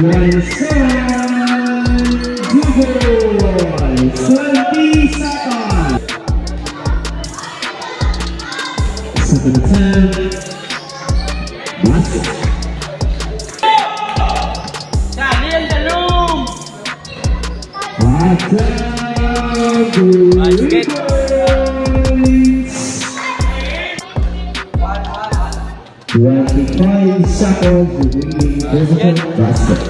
Basket. 25 seconds remaining. Basket.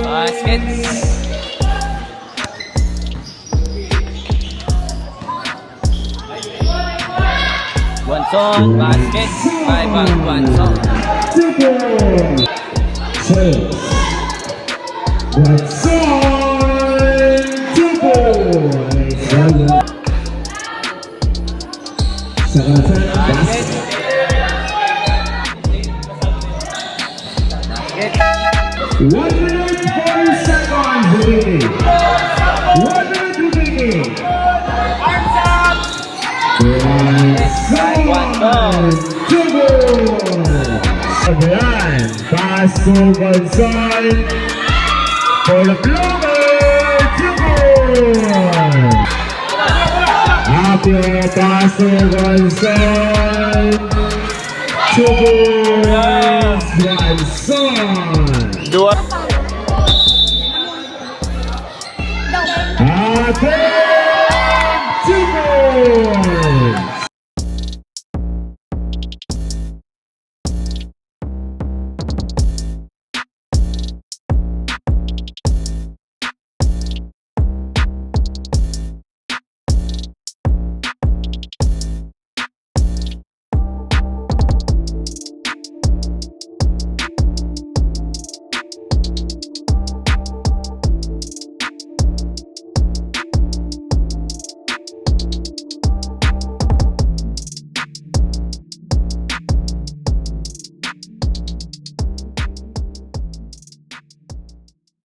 Basket. Guanzon, basket. 5 ang Guanzon. Basket. Basket. 1 minute 40 seconds remaining. 1 minute remaining. Ayan, pass to Gonzal for the blower, 2 goals. Happy pass to Gonzal, 2 goals, Gonzal. Dua. Happy